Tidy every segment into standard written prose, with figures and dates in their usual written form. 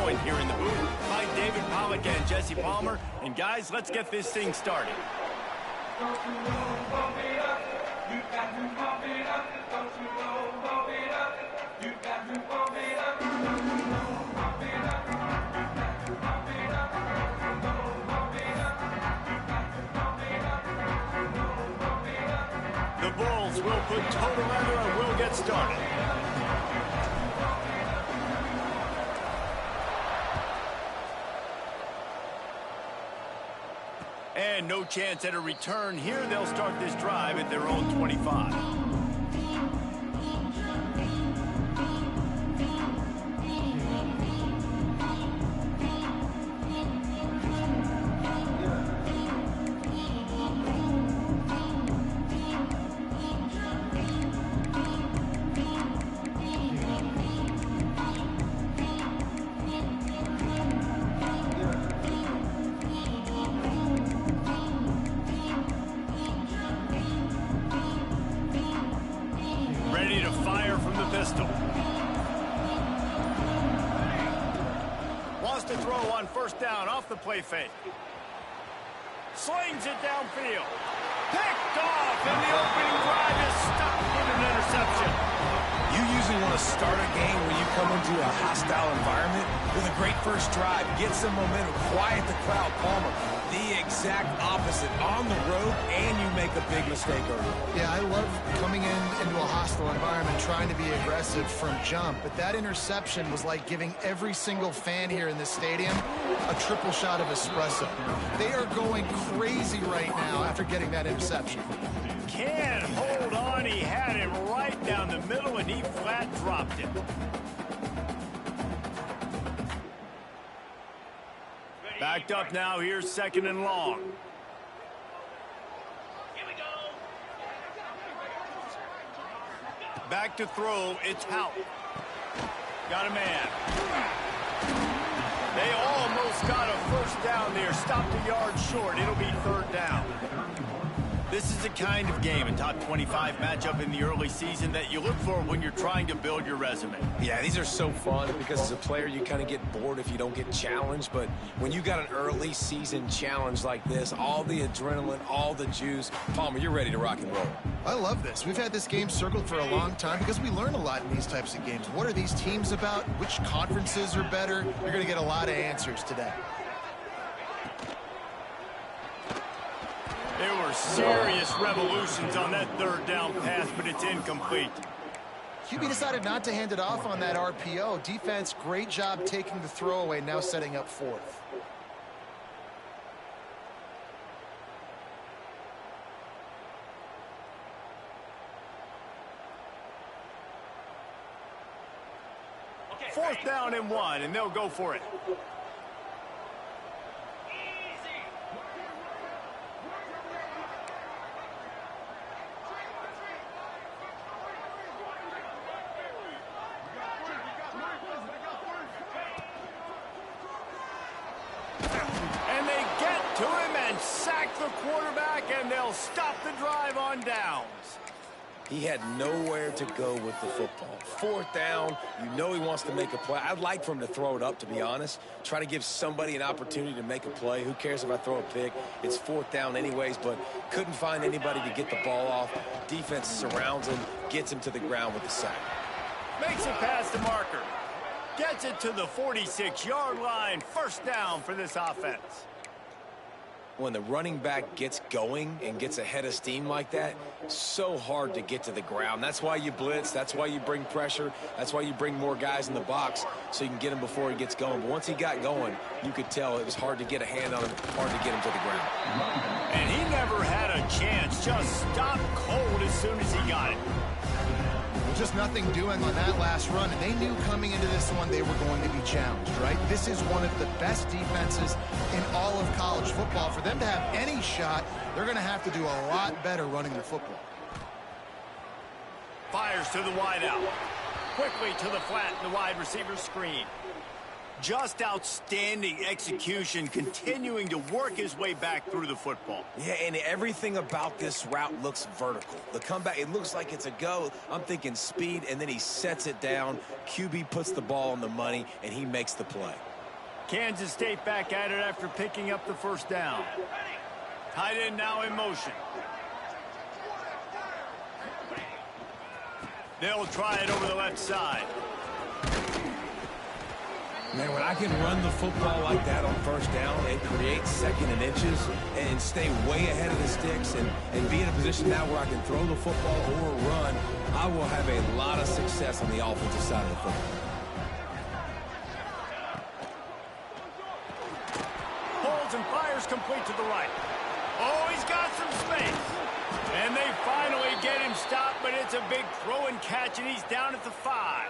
joined here in the booth by David Pollack and Jesse Palmer. And guys, let's get this thing started. The Bulls will put toe to leather and we'll get started. And no chance at a return here. They'll start this drive at their own 25. Ready to fire from the pistol. Wants to throw on first down off the play fake. Slings it downfield. Picked off, and the opening drive is stopped with an interception. You usually want to start a game when you come into a hostile environment with a great first drive. Get some momentum, quiet the crowd. Palmer, the exact opposite. On the road, and you make a big mistake early. Yeah, I love coming into a hostile environment, trying to be aggressive from jump. But that interception was like giving every single fan here in this stadium a triple shot of espresso. They are going crazy right now after getting that interception. Can't hold on. He had him right down the middle, and he flat dropped it. Backed up now. Here's second and long. Here we go. Back to throw. It's Hout. Got a man. They almost got a first down there. Stopped a yard short. It'll be third down. This is the kind of game, a top 25 matchup in the early season, that you look for when you're trying to build your resume. Yeah, these are so fun because as a player, you kind of get bored if you don't get challenged. But when you got an early season challenge like this, all the adrenaline, all the juice, Palmer, you're ready to rock and roll. I love this. We've had this game circled for a long time because we learn a lot in these types of games. What are these teams about? Which conferences are better? You're going to get a lot of answers today. There were serious revolutions on that third down pass, but it's incomplete. QB decided not to hand it off on that RPO. Defense, great job taking the throwaway, now setting up fourth. Fourth down and 1, and they'll go for it. Sack the quarterback, and they'll stop the drive on downs. He had nowhere to go with the football. Fourth down, you know he wants to make a play. I'd like for him to throw it up, to be honest. Try to give somebody an opportunity to make a play. Who cares if I throw a pick? It's fourth down anyways, but couldn't find anybody to get the ball off. Defense surrounds him, gets him to the ground with the sack. Makes it past the marker. Gets it to the 46-yard line. First down for this offense. When the running back gets going and gets ahead of steam like that, so hard to get to the ground. That's why you blitz. That's why you bring pressure. That's why you bring more guys in the box so you can get him before he gets going. But once he got going, you could tell it was hard to get a hand on him, hard to get him to the ground. And he never had a chance. Just stopped cold as soon as he got it. Just nothing doing on that last run, and they knew coming into this one they were going to be challenged, right? This is one of the best defenses in all of college football. For them to have any shot, they're going to have to do a lot better running the football. Fires to the wide out. Quickly to the flat in the wide receiver screen. Just outstanding execution, continuing to work his way back through the football. Yeah, and everything about this route looks vertical. The comeback, it looks like it's a go. I'm thinking speed, and then he sets it down. QB puts the ball on the money, and he makes the play. Kansas State back at it after picking up the first down. Tight end now in motion. They'll try it over the left side. Man, when I can run the football like that on first down and create second and inches and stay way ahead of the sticks and be in a position now where I can throw the football or run, I will have a lot of success on the offensive side of the football. Holds and fires complete to the right. Oh, he's got some space. And they finally get him stopped, but it's a big throw and catch, and he's down at the 5.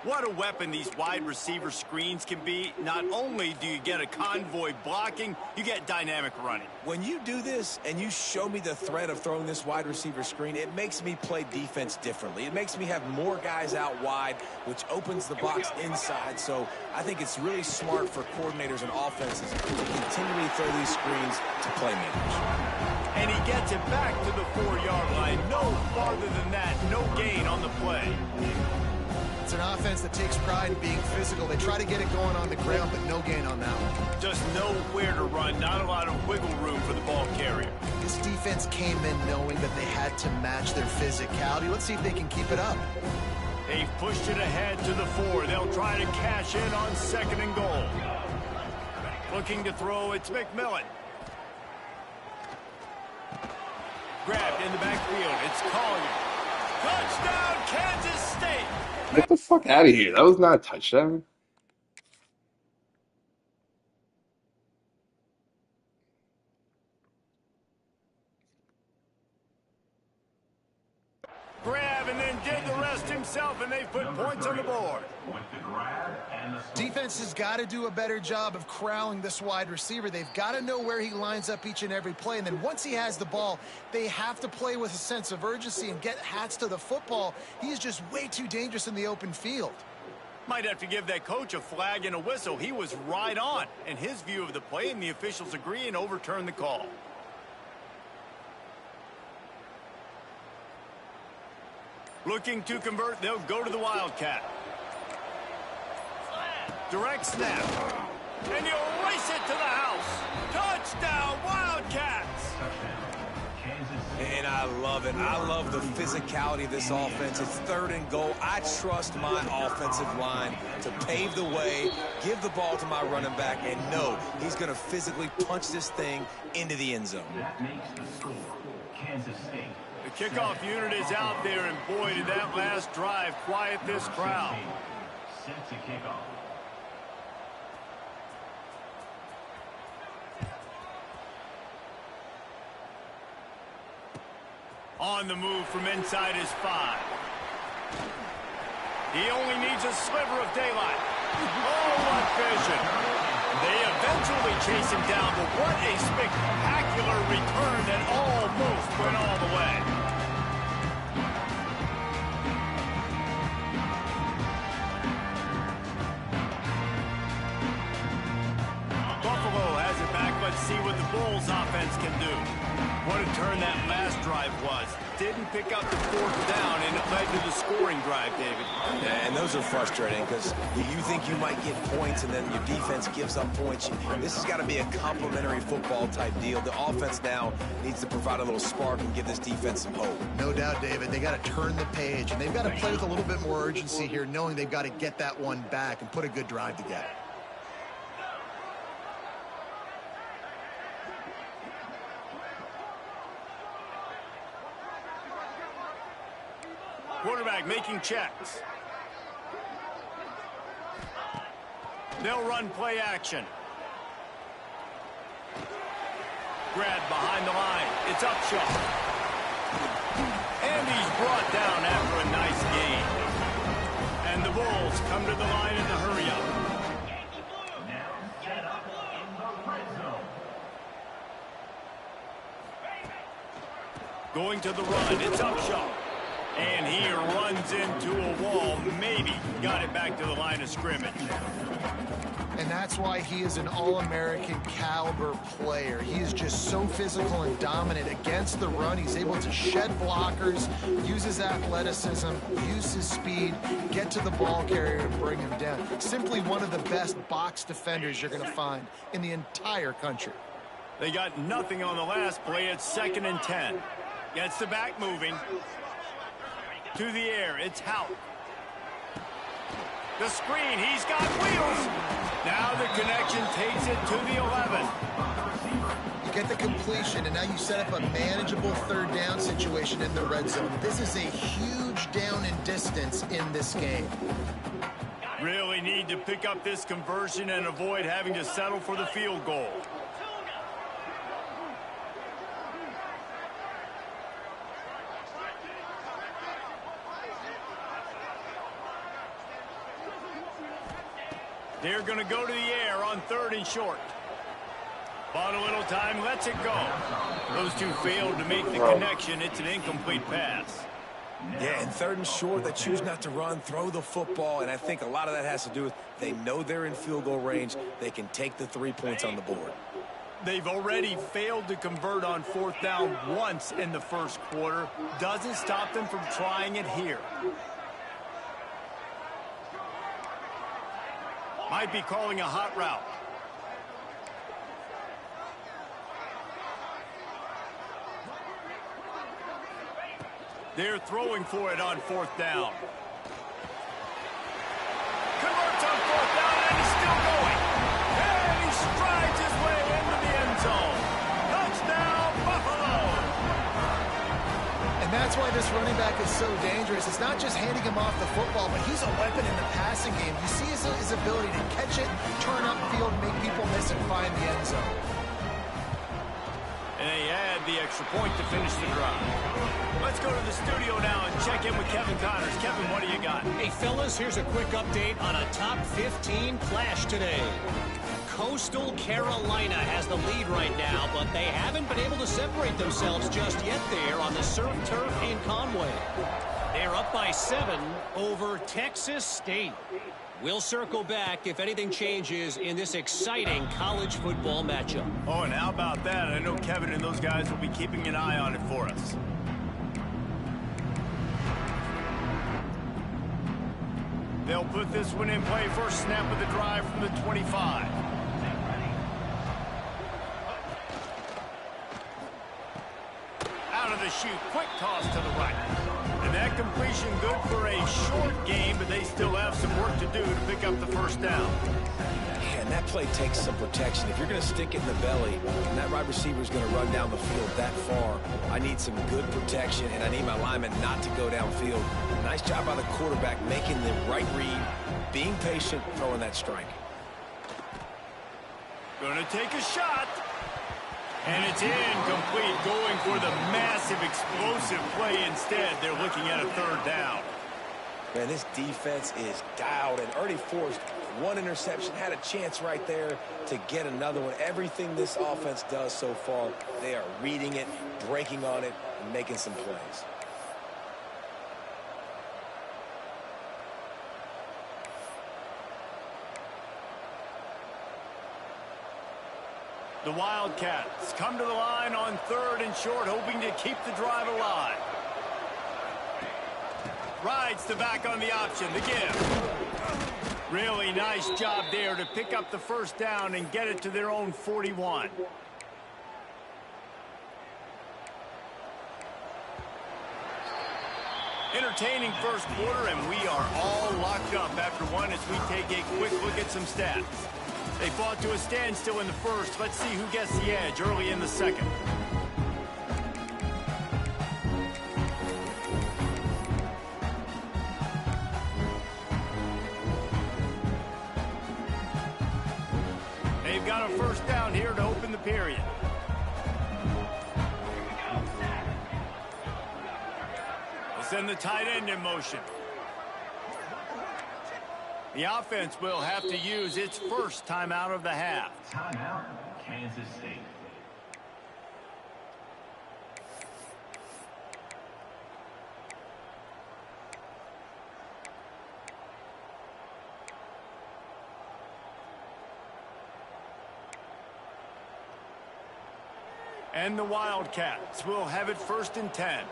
What a weapon these wide receiver screens can be. Not only do you get a convoy blocking, you get dynamic running. When you do this and you show me the threat of throwing this wide receiver screen, it makes me play defense differently. It makes me have more guys out wide, which opens the box inside. So I think it's really smart for coordinators and offenses to continually throw these screens to playmakers. And he gets it back to the 4-yard line. No farther than that. No gain on the play. It's an offense that takes pride in being physical. They try to get it going on the ground, but no gain on that one. Just nowhere to run. Not a lot of wiggle room for the ball carrier. This defense came in knowing that they had to match their physicality. Let's see if they can keep it up. They've pushed it ahead to the 4. They'll try to cash in on 2nd and goal. Looking to throw, it's McMillan. Grabbed in the backfield. It's Collier. Touchdown, Kansas State. Get the fuck out of here. That was not a touchdown. Grab and then did the rest himself, and they put points on the board. Defense has got to do a better job of corralling this wide receiver. They've got to know where he lines up each and every play. And then once he has the ball, they have to play with a sense of urgency and get Hats to the football. He's just way too dangerous in the open field. Might have to give that coach a flag and a whistle. He was right on in his view of the play, and the officials agree and overturn the call. Looking to convert, they'll go to the Wildcat. Direct snap. And he'll race it to the house. Touchdown, Wildcats! And I love it. I love the physicality of this offense. It's 3rd and goal. I trust my offensive line to pave the way, give the ball to my running back, and know he's going to physically punch this thing into the end zone. That makes the score, Kansas State. The kickoff unit is out there, and boy, did that last drive quiet this crowd. Set to kick off. On the move from inside his 5. He only needs a sliver of daylight. Oh, what vision. They eventually chase him down, but what a spectacular return that almost went all the way. Buffalo has it back. Let's see what the Bulls offense can do. What a turn that last drive was. Didn't pick up the 4th down, and it led to the scoring drive, David. Yeah, and those are frustrating because you think you might get points and then your defense gives up points. This has got to be a complementary football type deal. The offense now needs to provide a little spark and give this defense some hope. No doubt, David. They got to turn the page, and they've got to play with a little bit more urgency here, knowing they've got to get that one back and put a good drive together. Quarterback making checks. They'll run play action. Grabbed behind the line. It's Upshaw. And he's brought down after a nice gain. And the Bulls come to the line in the hurry-up. Now set up in the red zone. Going to the run. It's Upshaw. And he runs into a wall. Maybe got it back to the line of scrimmage. And that's why he is an All-American caliber player. He is just so physical and dominant against the run. He's able to shed blockers, use his athleticism, use his speed, get to the ball carrier and bring him down. Simply one of the best box defenders you're going to find in the entire country. They got nothing on the last play. It's 2nd and 10. Gets the back moving. To the air, it's Houck. The screen, he's got wheels. Now the connection takes it to the 11. You get the completion, and now you set up a manageable 3rd down situation in the red zone. This is a huge down in distance in this game. Really need to pick up this conversion and avoid having to settle for the field goal. They're going to go to the air on 3rd and short. Bought a little time, lets it go. Those two failed to make the connection. It's an incomplete pass. Yeah, and 3rd and short, they choose not to run, throw the football, and I think a lot of that has to do with they know they're in field goal range. They can take the 3 points on the board. They've already failed to convert on 4th down once in the 1st quarter. Doesn't stop them from trying it here. Might be calling a hot route. They're throwing for it on 4th down. Converts on 4th down, and he's still going. And he strides his way into the end zone. Touchdown, Buffalo! And that's why this running back is so dangerous. It's not just handing him off the football, but he's a weapon in the passing game. You see his ability to catch it, turn upfield, make people miss, and find the end zone. And they add the extra point to finish the drive. Let's go to the studio now and check in with Kevin Connors. Kevin, what do you got? Hey, fellas, here's a quick update on a top 15 clash today. Coastal Carolina has the lead right now, but they haven't been able to separate themselves just yet there on the surf turf in Conway. They're up by 7 over Texas State. We'll circle back if anything changes in this exciting college football matchup. Oh, and how about that? I know Kevin and those guys will be keeping an eye on it for us. They'll put this one in play. First snap of the drive from the 25. Out of the chute, quick toss to the right. And that completion good for a short game, but they still have some work to do to pick up the first down. Yeah, and that play takes some protection. If you're going to stick it in the belly, and that right receiver is going to run down the field that far, I need some good protection, and I need my lineman not to go downfield. Nice job by the quarterback making the right read, being patient, throwing that strike. Gonna take a shot. And it's incomplete, going for the massive explosive play instead. They're looking at a 3rd down. Man, this defense is dialed, and Ernie forced one interception, had a chance right there to get another one. Everything this offense does so far, they are reading it, breaking on it, and making some plays. The Wildcats come to the line on 3rd and short, hoping to keep the drive alive. Rides the back on the option, the give. Really nice job there to pick up the first down and get it to their own 41. Entertaining first quarter, and we are all locked up after one as we take a quick look at some stats. They fought to a standstill in the first. Let's see who gets the edge early in the second. They've got a first down here to open the period. They'll send the tight end in motion. The offense will have to use its first timeout of the half. Timeout, Kansas State. And the Wildcats will have it 1st and 10.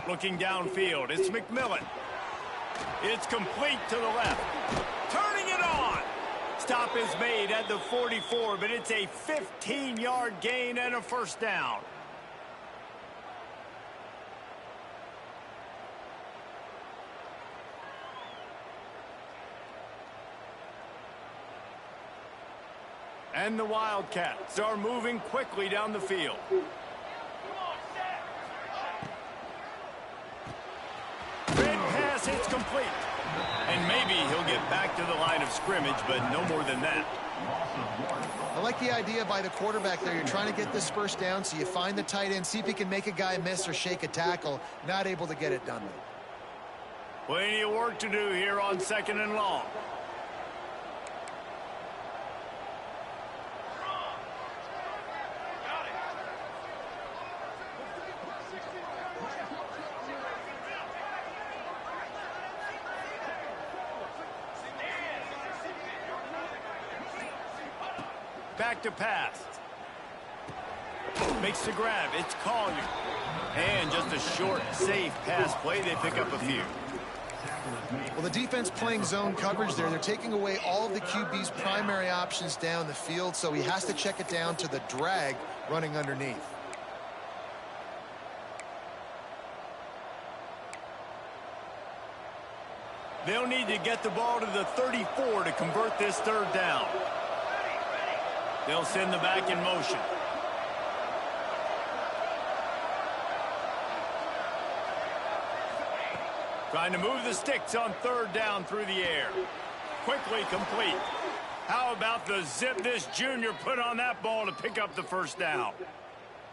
Looking downfield, it's McMillan. It's complete to the left. Turning it on. Stop is made at the 44, but it's a 15-yard gain and a 1st down. And the Wildcats are moving quickly down the field. Red pass hits complete. And maybe he'll get back to the line of scrimmage, but no more than that. I like the idea by the quarterback there. You're trying to get this 1st down, so you find the tight end, see if he can make a guy miss or shake a tackle. Not able to get it done, though. Plenty of work to do here on 2nd and long. Back to pass. Makes the grab. It's Collier. And just a short, safe pass play. They pick up a few. Well, the defense playing zone coverage there. They're taking away all of the QB's primary options down the field, so he has to check it down to the drag running underneath. They'll need to get the ball to the 34 to convert this 3rd down. They'll send the back in motion. Trying to move the sticks on 3rd down through the air. Quickly complete. How about the zip this junior put on that ball to pick up the 1st down?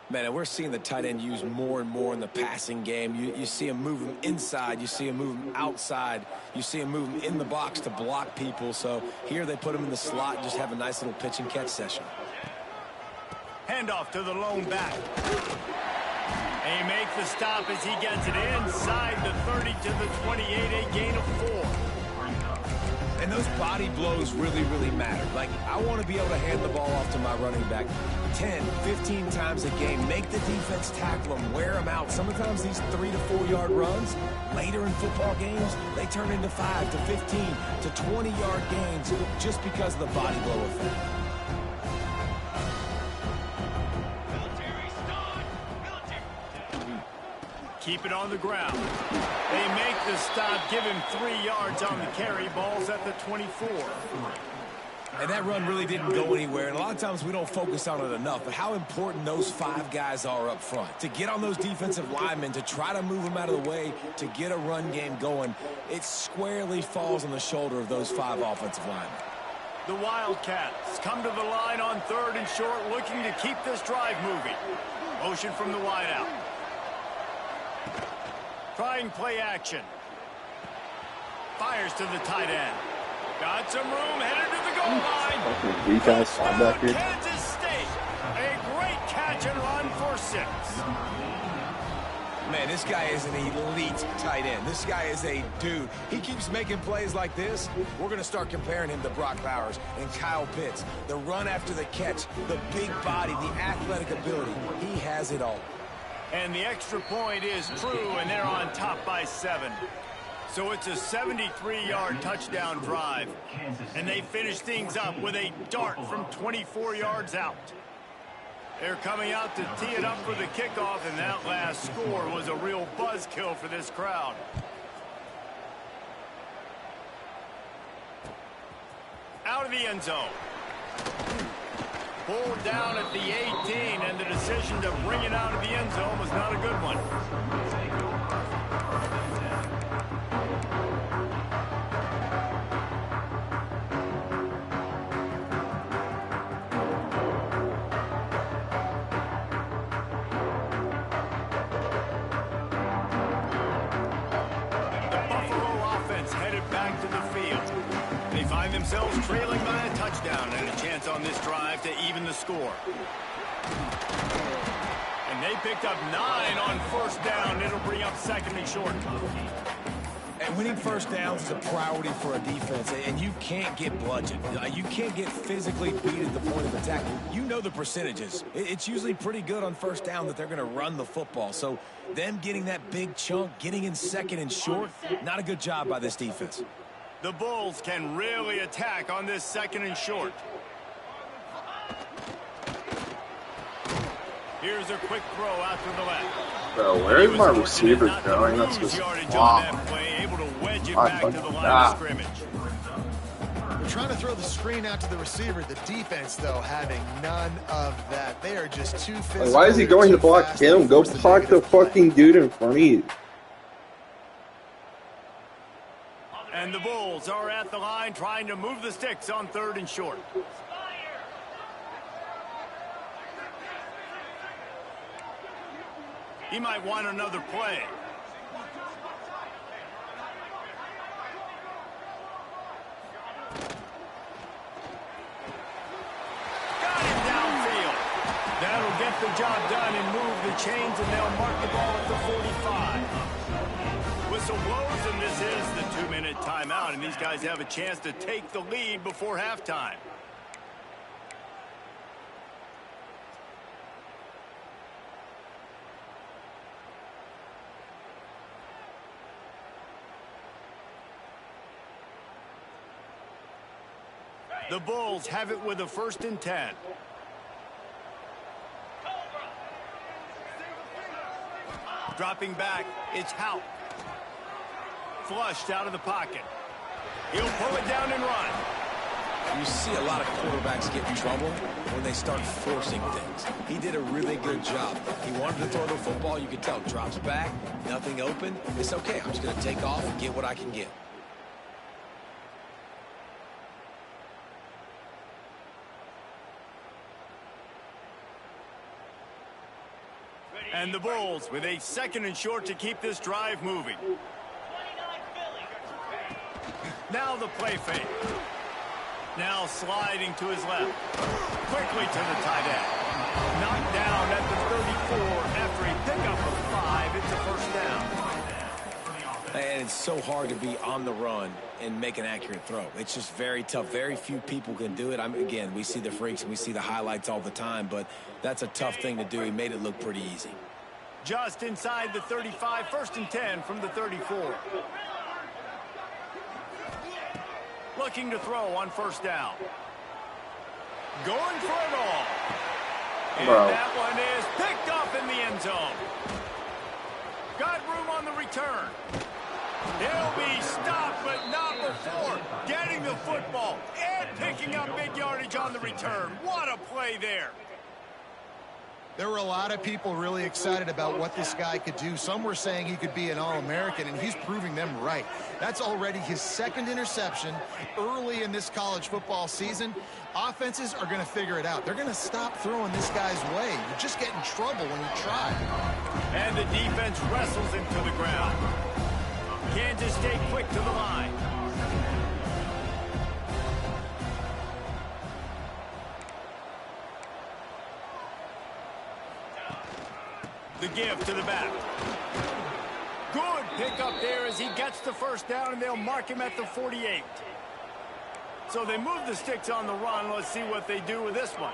Man, and we're seeing the tight end used more and more in the passing game. You see him move him inside. You see him move him outside. You see him move him in the box to block people. So here they put him in the slot and just have a nice little pitch and catch session. Handoff to the lone back. They make the stop as he gets it inside the 30 to the 28, a gain of 4. And those body blows really, really matter. Like, I want to be able to hand the ball off to my running back 10, 15 times a game. Make the defense tackle them, wear them out. Sometimes these 3 to 4 yard runs, later in football games, they turn into 5 to 15 to 20 yard gains just because of the body blow effect. Keep it on the ground. They make the stop, give him 3 yards on the carry. Ball's at the 24. And that run really didn't go anywhere. And a lot of times we don't focus on it enough. But how important those 5 guys are up front. To get on those defensive linemen, to try to move them out of the way, to get a run game going, it squarely falls on the shoulder of those 5 offensive linemen. The Wildcats come to the line on 3rd and short, looking to keep this drive moving. Motion from the wideout. Trying play action. Fires to the tight end. Got some room, headed to the goal line. Fucking weak ass linebacker. Kansas State. A great catch and run for 6. Man, this guy is an elite tight end. This guy is a dude. He keeps making plays like this. We're going to start comparing him to Brock Bowers and Kyle Pitts. The run after the catch, the big body, the athletic ability. He has it all. And the extra point is true, and they're on top by 7. So it's a 73-yard touchdown drive. And they finish things up with a dart from 24 yards out. They're coming out to tee it up for the kickoff, and that last score was a real buzzkill for this crowd. Out of the end zone. Pulled down at the 18, and the decision to bring it out of the end zone was not a good one. The Buffalo offense headed back to the field. They find themselves trailing by a touchdown and a chance on this drive to even the score. And they picked up 9 on 1st down. It'll bring up 2nd and short. Winning first downs is a priority for a defense, and you can't get bludgeoned. You can't get physically beat at the point of attack. You know the percentages. It's usually pretty good on first down that they're going to run the football. So them getting that big chunk, getting in second and short, not a good job by this defense. The Bulls can really attack on this second and short. Here's a quick throw out to the left. Bro, where is my receiver going? That's just wow. Able to wedge it back to the line of scrimmage. They're trying to throw the screen out to the receiver. The defense, though, having none of that. They are just too physical. Like, why is he going to block him? Go block the fucking dude in front of you. And the Bulls are at the line trying to move the sticks on third and short. He might want another play. Got him downfield. That'll get the job done and move the chains, and they'll mark the ball at the 45. Whistle blows, and this is the 2-minute timeout, and these guys have a chance to take the lead before halftime. The Bulls have it with a 1st and 10. Dropping back, it's Houck. Flushed out of the pocket. He'll pull it down and run. You see a lot of quarterbacks get in trouble when they start forcing things. He did a really good job. He wanted to throw the football. You could tell. Drops back, nothing open. It's okay. I'm just going to take off and get what I can get. And the Bulls with a 2nd and short to keep this drive moving. Now the play fake. Now sliding to his left. Quickly to the tight end. Knocked down at the 34 after a pickup of 5. It's a 1st down. And it's so hard to be on the run and make an accurate throw. It's just very tough. Very few people can do it. Again, we see the freaks and we see the highlights all the time, but that's a tough thing to do. He made it look pretty easy. Just inside the 35, 1st and 10 from the 34. Looking to throw on 1st down. Going for it all. And that one is picked off in the end zone. Got room on the return. He'll be stopped, but not before getting the football and picking up big yardage on the return. What a play there. There were a lot of people really excited about what this guy could do. Some were saying he could be an All-American, and he's proving them right. That's already his 2nd interception early in this college football season. Offenses are going to figure it out. They're going to stop throwing this guy's way. You just get in trouble when you try. And the defense wrestles him to the ground. Kansas State quick to the line. The give to the back. Good pickup there as he gets the 1st down, and they'll mark him at the 48. So they move the sticks on the run. Let's see what they do with this one.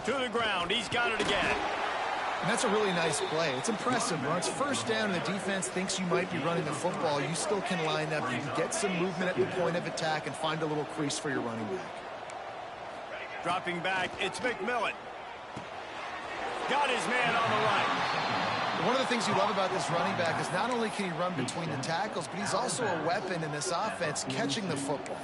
To the ground. He's got it again. And that's a really nice play. It's impressive. When it's 1st down and the defense thinks you might be running the football, you still can line up. You can get some movement at the point of attack and find a little crease for your running back. Dropping back, it's McMillan. Got his man on the right. One of the things you love about this running back is not only can he run between the tackles, but he's also a weapon in this offense catching the football.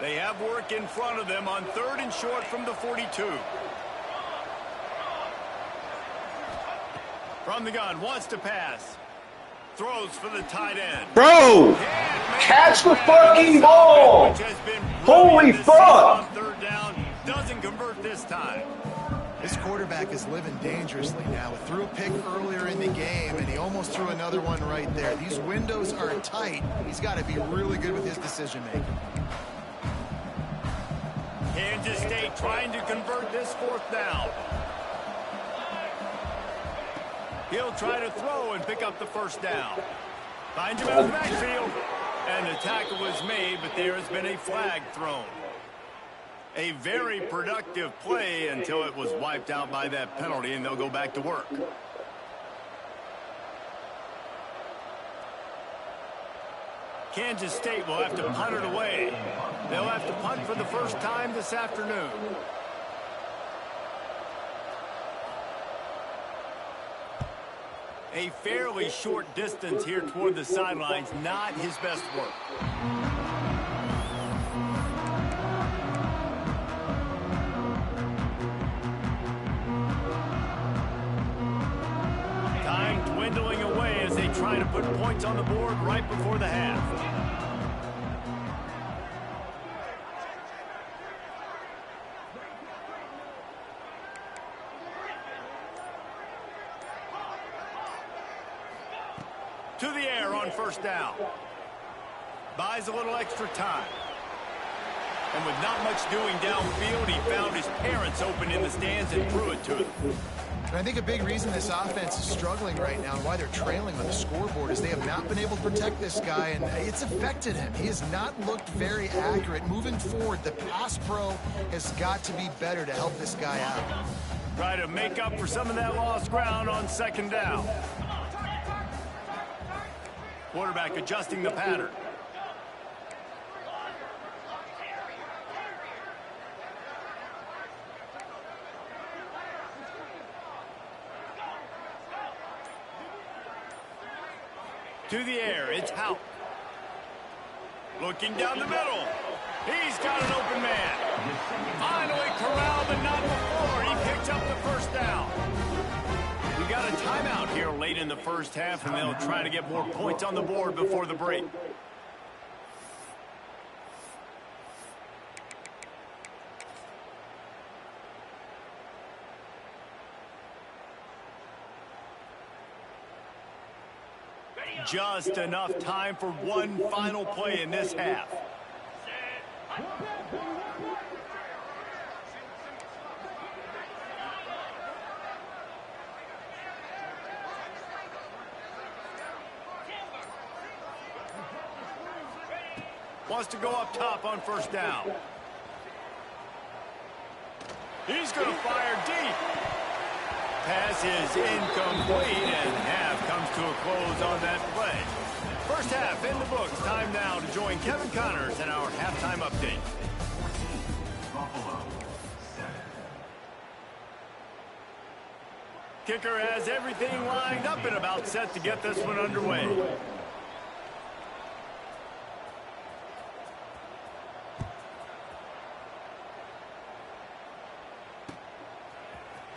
They have work in front of them on 3rd and short from the 42. From the gun, wants to pass. Throws for the tight end. Bro, catch the fucking ball. Holy fuck. 3rd down, doesn't convert this time. This quarterback is living dangerously now. He threw a pick earlier in the game, and he almost threw another one right there. These windows are tight. He's got to be really good with his decision-making. Kansas Kansas State trying to convert this 4th down. He'll try to throw and pick up the 1st down. Finds him out of the backfield. And the tackle was made, but there has been a flag thrown. A very productive play until it was wiped out by that penalty, and they'll go back to work. Kansas State will have to punt it away. They'll have to punt for the first time this afternoon. A fairly short distance here toward the sidelines, not his best work. Time dwindling away as they try to put points on the board right before the half. To the air on 1st down. Buys a little extra time. And with not much doing downfield, he found his parents open in the stands and threw it to them. And I think a big reason this offense is struggling right now and why they're trailing on the scoreboard is they have not been able to protect this guy, and it's affected him. He has not looked very accurate. Moving forward, the pass pro has got to be better to help this guy out. Try to make up for some of that lost ground on 2nd down. Quarterback adjusting the pattern. To the air, it's Houck. Looking down the middle. He's got an open man. Finally corralled, but not before. He picked up the 1st down. We got a timeout here late in the 1st half, and they'll try to get more points on the board before the break. Just enough time for one final play in this half. Wants to go up top on 1st down. He's going to fire deep. Pass is incomplete, and half comes to a close on that play. 1st half in the books. Time now to join Kevin Connors in our halftime update. Kicker has everything lined up and about set to get this one underway.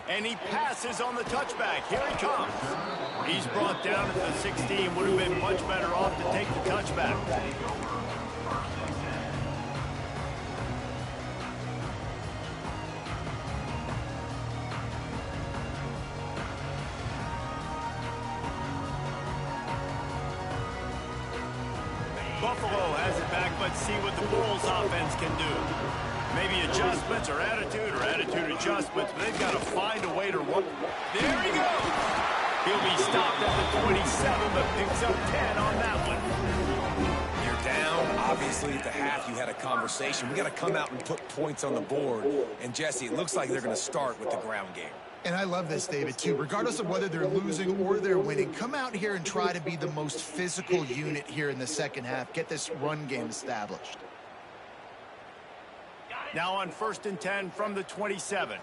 And he passes on the touchback. Here he comes. He's brought down at the 16. Would have been much better off to take the touchback. Buffalo has it back. Let's see what the Bulls offense can do. Maybe adjustments or attitude adjustments, but they've got to find a way to run. There he goes. He'll be stopped at the 27, but picks up 10 on that one. You're down. Obviously, at the half, you had a conversation. We got to come out and put points on the board. And, Jesse, it looks like they're going to start with the ground game. And I love this, David, too. Regardless of whether they're losing or they're winning, come out here and try to be the most physical unit here in the 2nd half. Get this run game established. Now on 1st and 10 from the 27.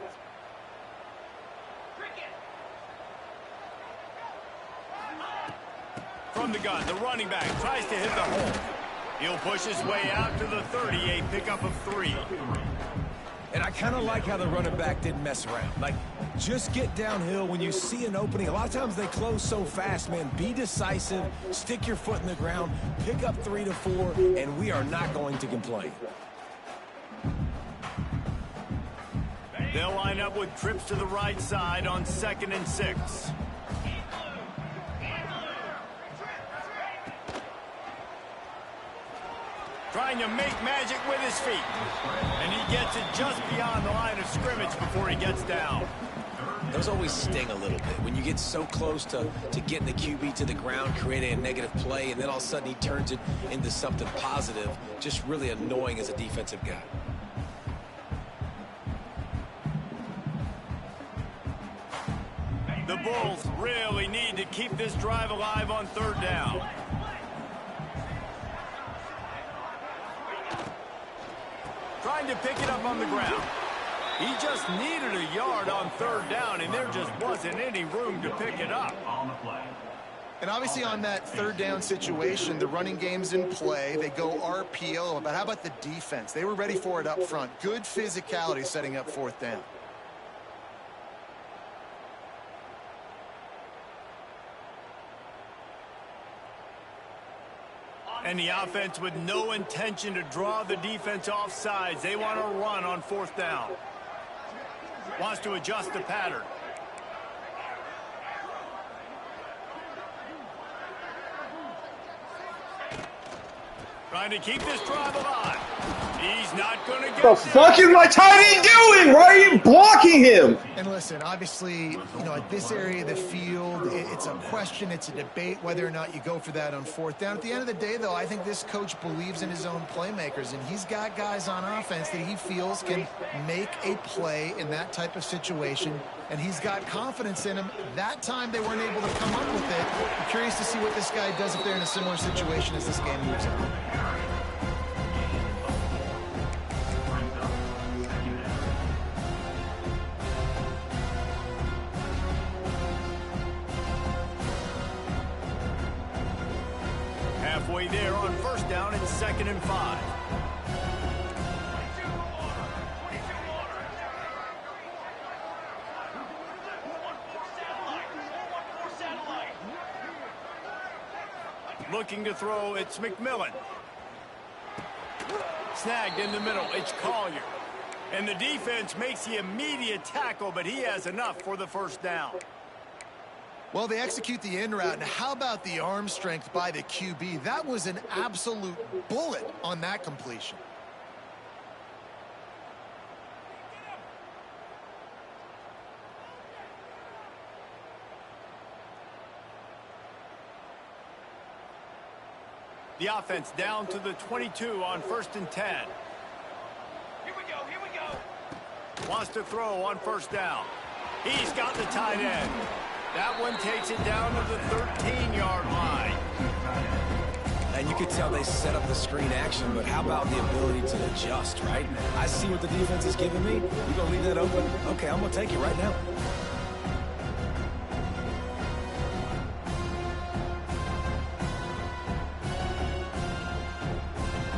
From the gun, the running back tries to hit the hole. He'll push his way out to the 30, a pickup of 3. And I kind of like how the running back didn't mess around. Like, just get downhill when you see an opening. A lot of times they close so fast, man. Be decisive, stick your foot in the ground, pick up 3 to 4, and we are not going to complain. They'll line up with trips to the right side on 2nd and 6. trying to make magic with his feet. And he gets it just beyond the line of scrimmage before he gets down. Those always sting a little bit. When you get so close to getting the QB to the ground, creating a negative play, and then all of a sudden he turns it into something positive, just really annoying as a defensive guy. The Bulls really need to keep this drive alive on third down. Trying to pick it up on the ground. He just needed a yard on third down, and there just wasn't any room to pick it up. And obviously on that third down situation, the running game's in play. They go RPO, but how about the defense? They were ready for it up front. Good physicality setting up fourth down. And the offense with no intention to draw the defense off sides. They want to run on fourth down. Wants to adjust the pattern. Trying to keep this drive alive. He's not going to get The fuck is my tight end doing? Why are you blocking him? And listen, obviously, you know, at this area of the field, it's a question, it's a debate whether or not you go for that on fourth down. At the end of the day, though, I think this coach believes in his own playmakers, and he's got guys on offense that he feels can make a play in that type of situation, and he's got confidence in him. That time they weren't able to come up with it. I'm curious to see what this guy does if they're in a similar situation as this game moves on. Halfway there on first down, it's 2nd and 5. Looking to throw, it's McMillan. Snagged in the middle, it's Collier. And the defense makes the immediate tackle, but he has enough for the first down. Well, they execute the in route, and how about the arm strength by the QB? That was an absolute bullet on that completion. The offense down to the 22 on 1st and 10. Here we go. Wants to throw on first down. He's got the tight end. That one takes it down to the 13-yard line. And you could tell they set up the screen action, but how about the ability to adjust, right? I see what the defense is giving me. You gonna leave that open? Okay, I'm gonna take it right now.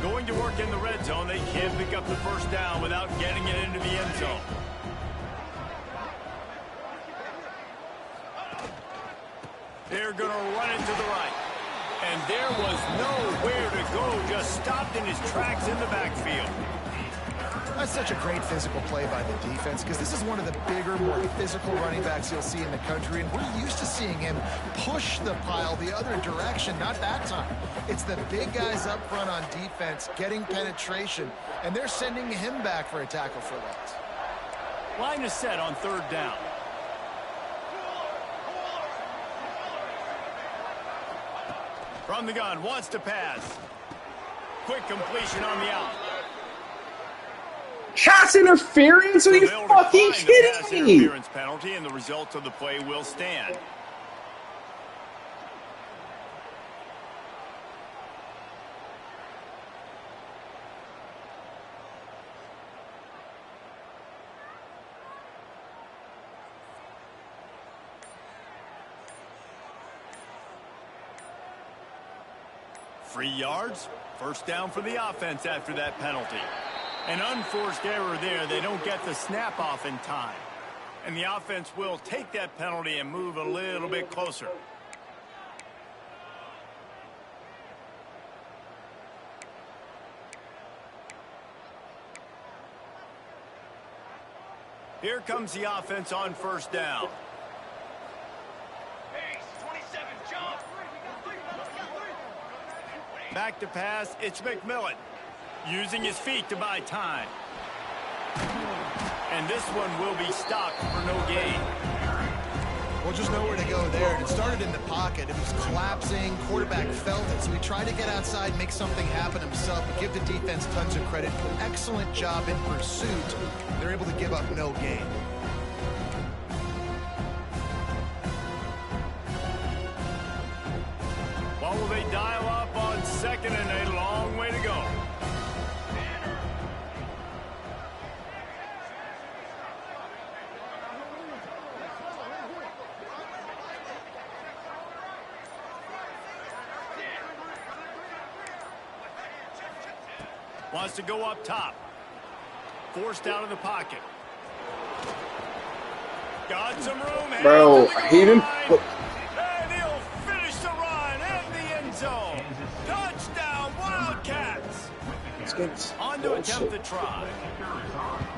Going to work in the red zone. They can't pick up the first down without getting it into the end zone. They're going to run it to the right. And there was nowhere to go, just stopped in his tracks in the backfield. That's such a great physical play by the defense because this is one of the bigger, more physical running backs you'll see in the country, and we're used to seeing him push the pile the other direction. Not that time. It's the big guys up front on defense getting penetration, and they're sending him back for a tackle for loss. Line is set on third down. From the gun, wants to pass. Quick completion on the out. Pass interference? Are you fucking Pass kidding me? interference penalty, and the results of the play will stand. Free yards, first down for the offense after that penalty. An unforced error there. They don't get the snap off in time. And the offense will take that penalty and move a little bit closer. Here comes the offense on first down. Back to pass, it's McMillan. using his feet to buy time. And this one will be stopped for no gain. Well, just nowhere to go there. And it started in the pocket. It was collapsing. Quarterback felt it, so he tried to get outside, make something happen himself, but give the defense tons of credit. Excellent job in pursuit. They're able to give up no gain. What will they dial up on second and a long way to go? Wants to go up top. Forced out of the pocket. Got some room. Bro, he didn't. And he'll finish the run in the end zone. Touchdown, Wildcats. On to attempt the try.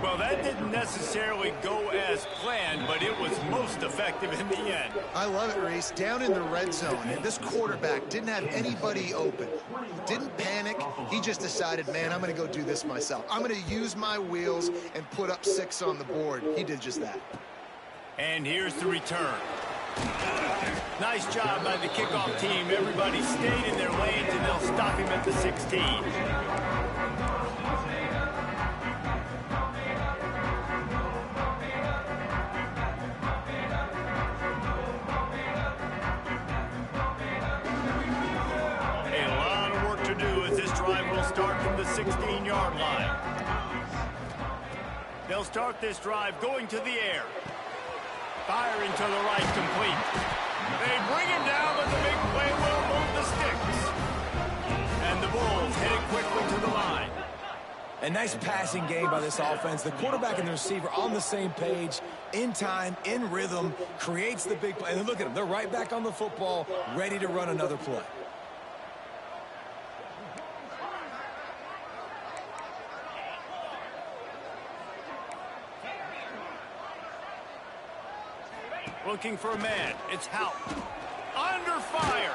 Well, that didn't necessarily go as planned, but it was most effective in the end. I love it, Reese. Down in the red zone, and this quarterback didn't have anybody open. Didn't panic. He just decided, man, I'm going to go do this myself. I'm going to use my wheels and put up 6 on the board. He did just that. And here's the return. Nice job by the kickoff team. Everybody stayed in their lanes, and they'll stop him at the 16. Start from the 16-yard line. They'll start this drive going to the air. Firing to the right, complete. They bring him down, but the big play will move the sticks. And the Bulls headed quickly to the line. A nice passing game by this offense. The quarterback and the receiver on the same page, in time, in rhythm, creates the big play. And look at them. They're right back on the football, ready to run another play. Looking for a man. It's Houck. Under fire.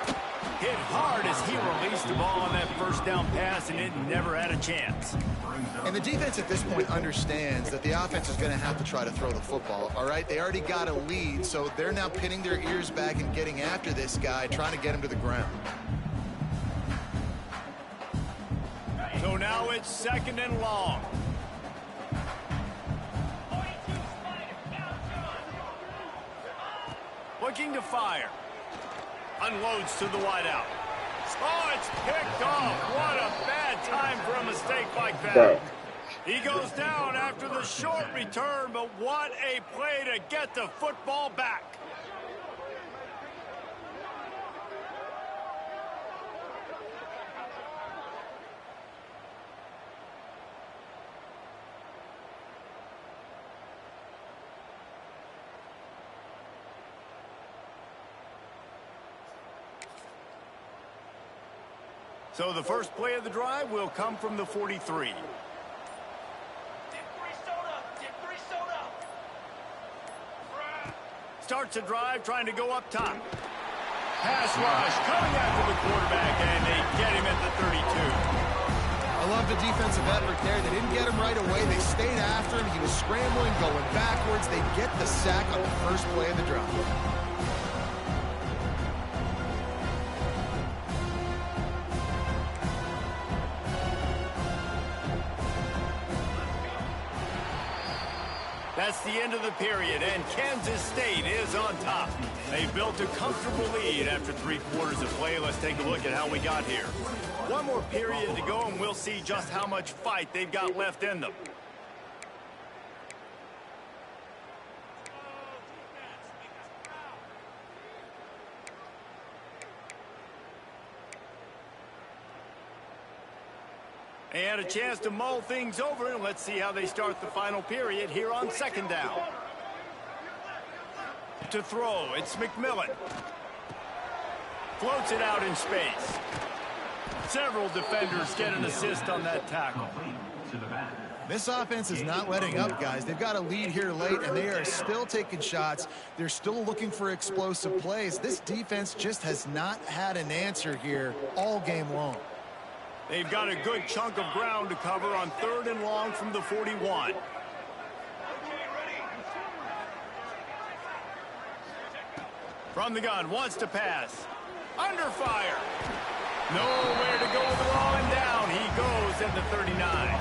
Hit hard as he released the ball on that first down pass, and it never had a chance. And the defense at this point understands that the offense is going to have to try to throw the football, all right? They already got a lead, so they're now pinning their ears back and getting after this guy, trying to get him to the ground. So now it's second and long. Looking to fire. Unloads to the wideout. Oh, it's picked off. What a bad time for a mistake like that. Bro. He goes down after the short return, but what a play to get the football back. So the first play of the drive will come from the 43. Starts a drive trying to go up top. Pass rush coming after the quarterback, and they get him at the 32. I love the defensive effort there. They didn't get him right away. They stayed after him. He was scrambling, going backwards. They get the sack on the first play of the drive. That's the end of the period, and Kansas State is on top. They built a comfortable lead after 3 quarters of play. Let's take a look at how we got here. One more period to go, and we'll see just how much fight they've got left in them. And a chance to mull things over, and let's see how they start the final period here on second down. To throw, it's McMillan. Floats it out in space. Several defenders get an assist on that tackle. This offense is not letting up, guys. They've got a lead here late, and they are still taking shots. They're still looking for explosive plays. This defense just has not had an answer here all game long. They've got a good chunk of ground to cover on 3rd and long from the 41. From the gun, wants to pass. Under fire. Nowhere to go with the ball, and down he goes at the 39.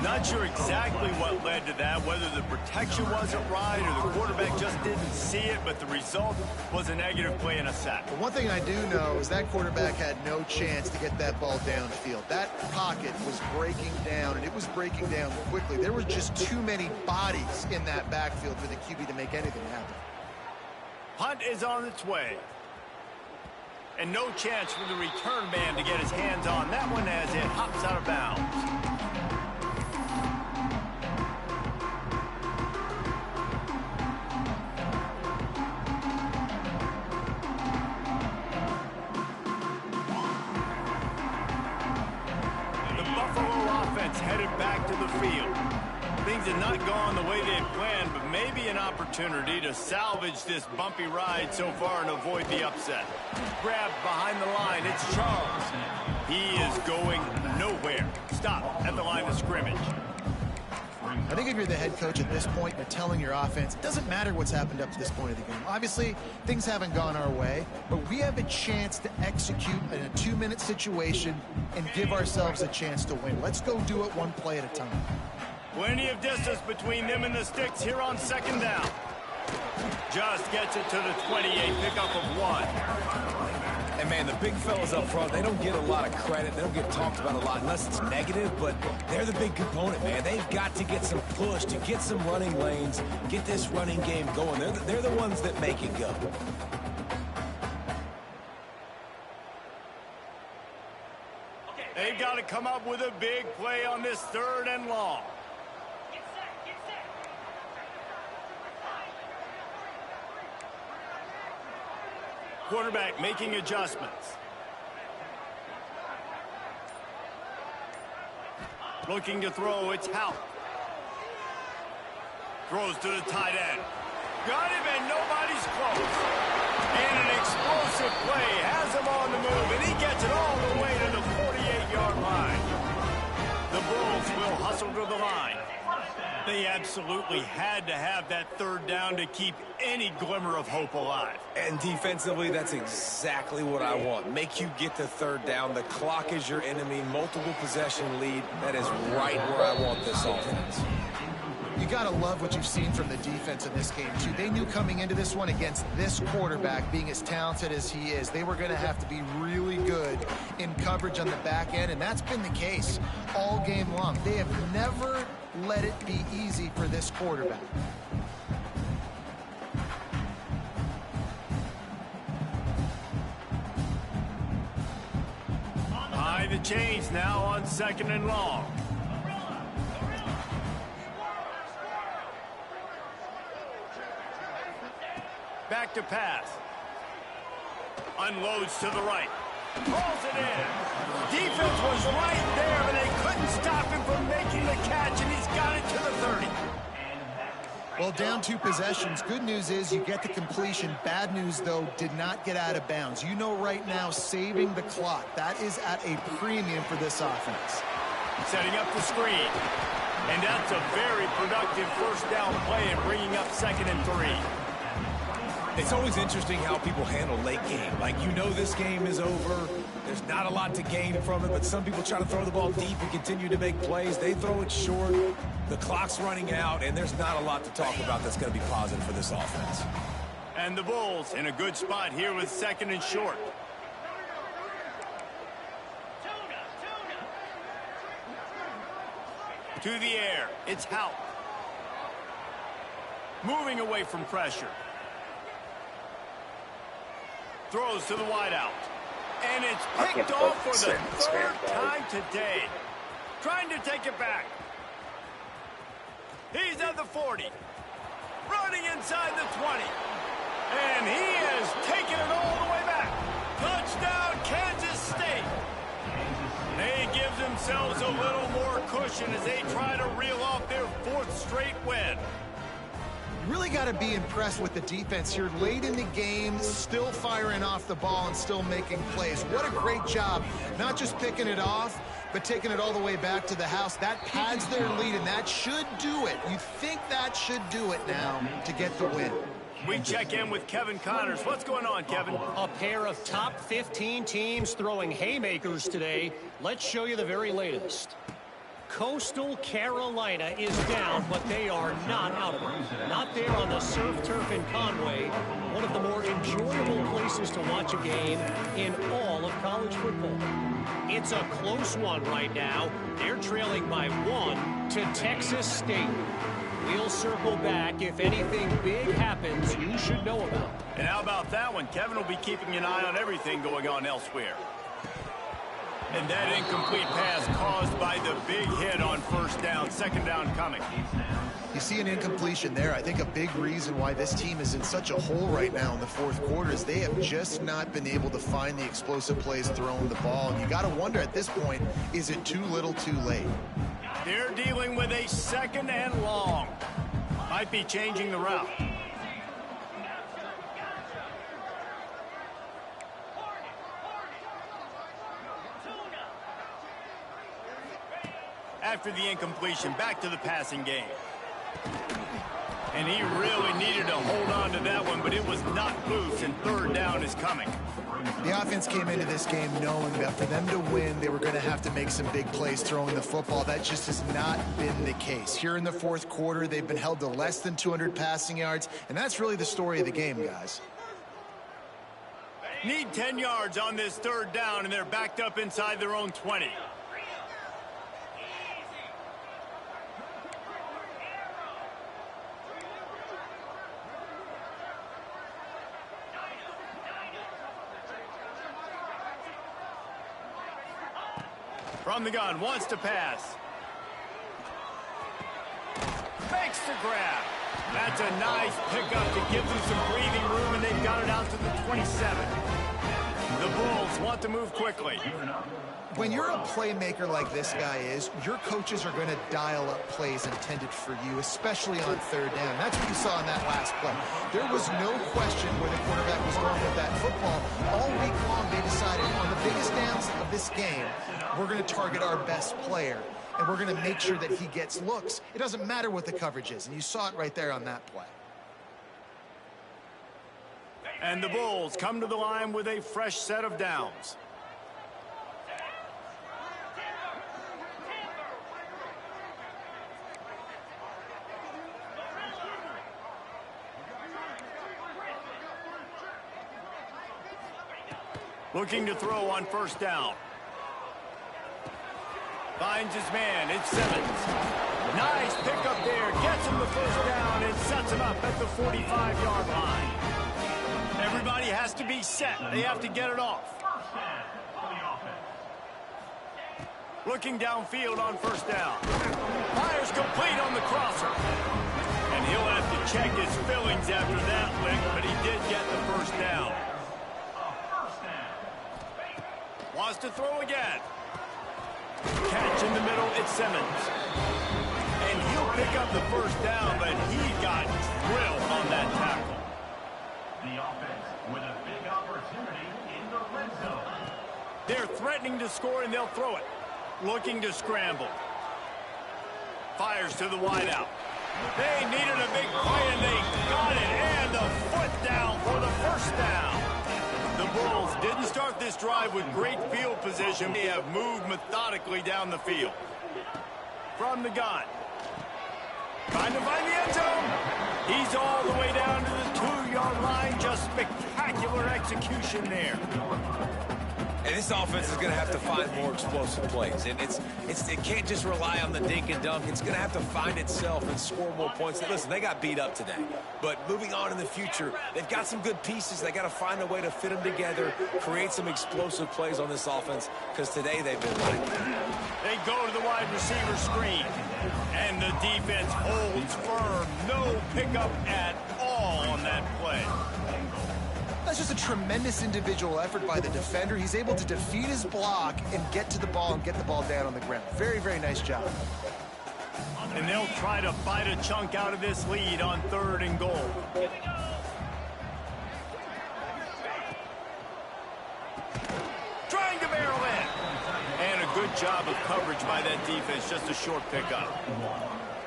Not sure exactly what led to that, whether the protection wasn't right or the quarterback just didn't see it, but the result was a negative play and a sack. But one thing I do know is that quarterback had no chance to get that ball downfield. That pocket was breaking down, and it was breaking down quickly. There were just too many bodies in that backfield for the QB to make anything happen. Punt is on its way. And no chance for the return man to get his hands on that one as it hops out of bounds. Headed back to the field. Things had not gone the way they had planned, but maybe an opportunity to salvage this bumpy ride so far and avoid the upset. Grabbed behind the line, it's Charles. He is going nowhere. Stop at the line of scrimmage. I think if you're the head coach at this point, you're telling your offense, it doesn't matter what's happened up to this point of the game. Obviously, things haven't gone our way, but we have a chance to execute in a 2-minute situation and give ourselves a chance to win. Let's go do it one play at a time. Plenty of distance between them and the sticks here on 2nd down. Just gets it to the 28, pickup of 1. And, man, the big fellas up front, they don't get a lot of credit. They don't get talked about a lot unless it's negative, but they're the big component, man. They've got to get some push, to get some running lanes, get this running game going. They're the ones that make it go. They've got to come up with a big play on this 3rd and long. Quarterback making adjustments. Looking to throw, it's Houck. Throws to the tight end. Got him and nobody's close. And an explosive play has him on the move, and he gets it all the way to the 48-yard line. The Bulls will hustle to the line. They absolutely had to have that 3rd down to keep any glimmer of hope alive. And defensively, that's exactly what I want. Make you get the 3rd down. The clock is your enemy. Multiple possession lead. That is right where I want this offense. You got to love what you've seen from the defense in this game, too. They knew coming into this one against this quarterback, being as talented as he is, they were going to have to be really good in coverage on the back end, and that's been the case all game long. They have never let it be easy for this quarterback. High the chains now on 2nd and long. Back to pass. Unloads to the right. Pulls it in. Defense was right there, but they couldn't stop him from making the catch, and he's got it to the 30. Well, down 2 possessions. Good news is you get the completion. Bad news, though, did not get out of bounds. You know right now, saving the clock. That is at a premium for this offense. Setting up the screen. And that's a very productive 1st down play and bringing up 2nd and 3. It's always interesting how people handle late game. Like, you know this game is over. There's not a lot to gain from it, but some people try to throw the ball deep and continue to make plays. They throw it short. The clock's running out, and there's not a lot to talk about that's going to be positive for this offense. And the Bulls in a good spot here with 2nd and short. To the air, it's Houck. Moving away from pressure. Throws to the wideout. And it's picked off for the 3rd time today. Trying to take it back. He's at the 40. Running inside the 20. And he has taken it all the way back. Touchdown, Kansas State. They give themselves a little more cushion as they try to reel off their 4th straight win. really got to be impressed with the defense here late in the game, still firing off the ball and still making plays. What a great job, not just picking it off, but taking it all the way back to the house. That pads their lead, and that should do it. You think that should do it now to get the win. We check in with Kevin Connors. What's going on, Kevin? A pair of top 15 teams throwing haymakers today. Let's show you the very latest. Coastal Carolina is down, but they are not out of it. Not there on the surf turf in Conway, one of the more enjoyable places to watch a game in all of college football. It's a close one right now. They're trailing by 1 to Texas State. We'll circle back if anything big happens you should know about. And how about that one? Kevin will be keeping an eye on everything going on elsewhere. And that incomplete pass caused by the big hit on first down. Second down coming. You see an incompletion there. I think a big reason why this team is in such a hole right now in the fourth quarter is they have just not been able to find the explosive plays throwing the ball. And you got to wonder at this point, is it too little too late? They're dealing with a second and long. Might be changing the route. After the incompletion, back to the passing game. And he really needed to hold on to that one, but it was not loose, and third down is coming. The offense came into this game knowing that for them to win, they were going to have to make some big plays throwing the football. That just has not been the case. Here in the fourth quarter, they've been held to less than 200 passing yards, and that's really the story of the game, guys. Need 10 yards on this third down, and they're backed up inside their own 20. From the gun, wants to pass. Makes the grab. That's a nice pickup to give them some breathing room, and they've got it out to the 27. The Bulls want to move quickly. When you're a playmaker like this guy is, your coaches are going to dial up plays intended for you, especially on third down. That's what you saw in that last play. There was no question where the quarterback was going with that football. All week long, they decided on the biggest downs of this game, we're going to target our best player, and we're going to make sure that he gets looks. It doesn't matter what the coverage is, and you saw it right there on that play. And the Bulls come to the line with a fresh set of downs. Looking to throw on first down. Finds his man. It's Simmons. Nice pickup there. Gets him the first down and sets him up at the 45-yard line. Everybody has to be set. They have to get it off. Looking downfield on first down. Fires complete on the crosser. And he'll have to check his fillings after that lick, but he did get the first down. Wants to throw again. Catch in the middle, it's Simmons. And he'll pick up the first down, but he got drilled on that tackle. The offense with a big opportunity in the red zone. They're threatening to score, and they'll throw it. Looking to scramble. Fires to the wideout. They needed a big play, and they got it. And the foot down for the first down. The Bulls didn't start this drive with great field position. They have moved methodically down the field. From the gun. Trying to find the end zone. He's all the way down to the 2-yard line. Just spectacular execution there. And this offense is going to have to find more explosive plays. And it can't just rely on the dink and dunk. It's going to have to find itself and score more points. Listen, they got beat up today. But moving on in the future, they've got some good pieces. They got to find a way to fit them together, create some explosive plays on this offense, because today they've been lacking. They go to the wide receiver screen. And the defense holds firm. No pickup at all on that play. That's just a tremendous individual effort by the defender. He's able to defeat his block and get to the ball and get the ball down on the ground. Very, very nice job. And they'll try to bite a chunk out of this lead on 3rd and goal. job of coverage by that defense, just a short pickup.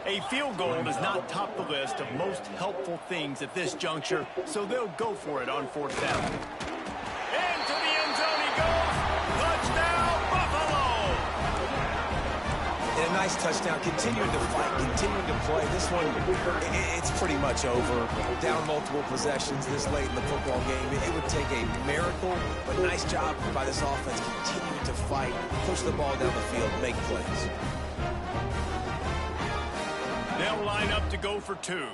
A field goal does not top the list of most helpful things at this juncture, so they'll go for it on 4th down. Into the end zone he goes. Touchdown, Buffalo! And a nice touchdown, continuing to fight, continuing to play. This one, it's pretty much over. Down multiple possessions this late in the football game. It would take a miracle, but nice job by this offense continuing to fight, push the ball down the field, make plays. They'll line up to go for 2.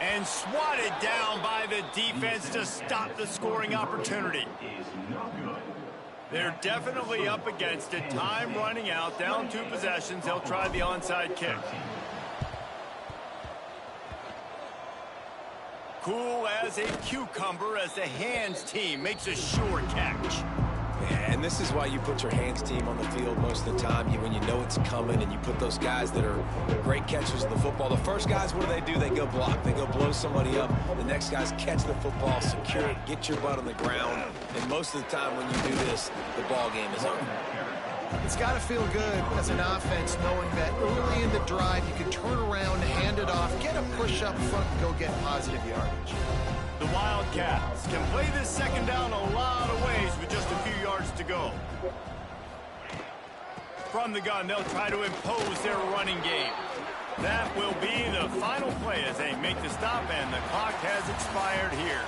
And swatted down by the defense to stop the scoring opportunity. They're definitely up against it. Time running out. Down 2 possessions. They'll try the onside kick. Cool as a cucumber as the hands team makes a sure catch. And this is why you put your hands team on the field most of the time. When you know it's coming and you put those guys that are great catchers of the football. The first guys, what do? They go block. They go blow somebody up. The next guys catch the football, secure it, get your butt on the ground. And most of the time when you do this, the ball game is over. It's got to feel good as an offense knowing that early in the drive you can turn around, hand it off, get a push up front, and go get positive yardage. The Wildcats can play this 2nd down a lot of ways with just a few yards to go. From the gun, they'll try to impose their running game. That will be the final play as they make the stop, and the clock has expired here.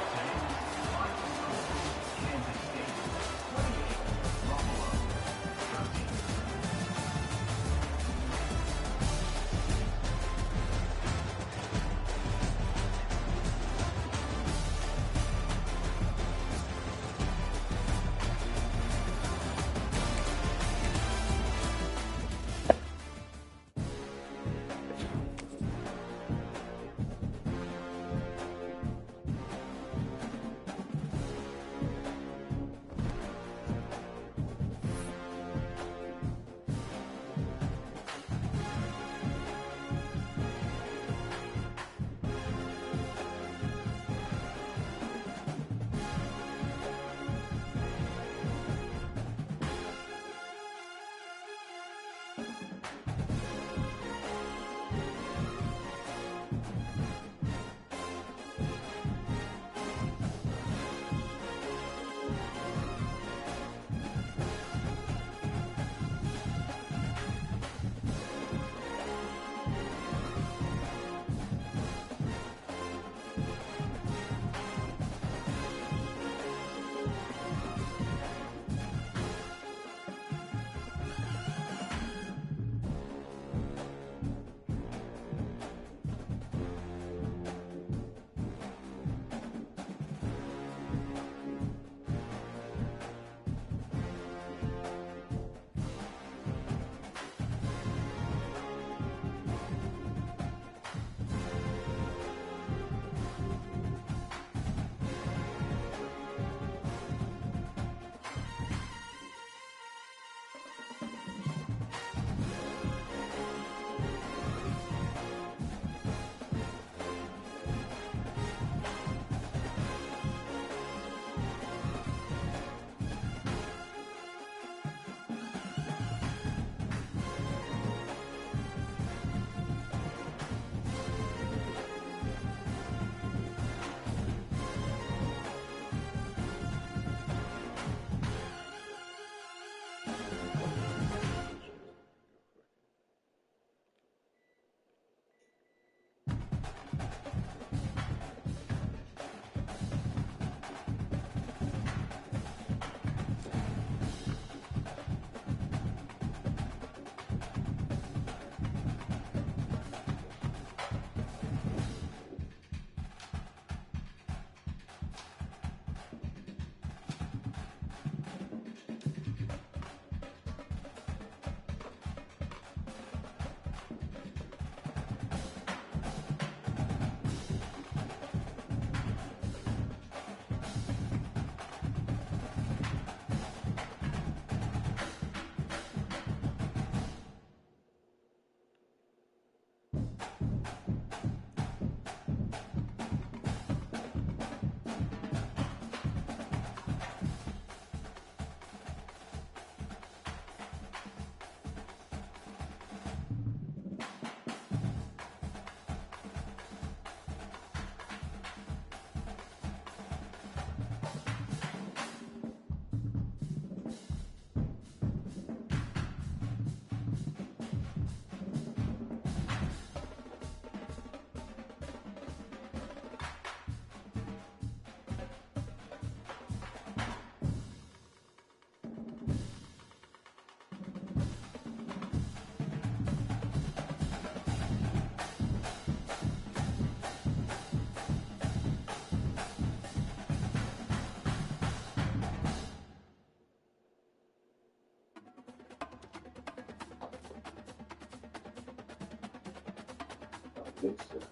Nixon.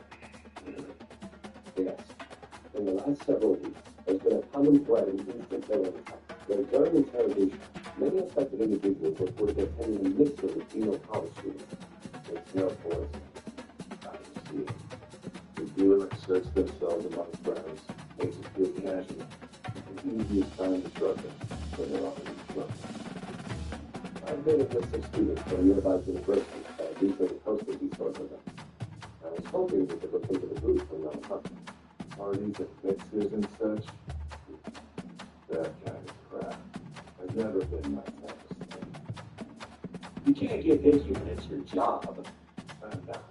Yes. In the last several weeks, there's been a common thread in instant mailing attacks, where during interrogation, many affected individuals reported attending a mix of Latino college students. It's no coincidence. I can see it. The dealer inserts themselves among friends, makes it feel casual. It's the easiest time to trust them when they're already trusted. I've been with some students from nearby universities that recently hosted these sorts of events. I was hoping we could look into the group from non-public. Parties and mixers and such. That kind of crap has never been my type of thing. You can't get picky when it's your job. I'm not.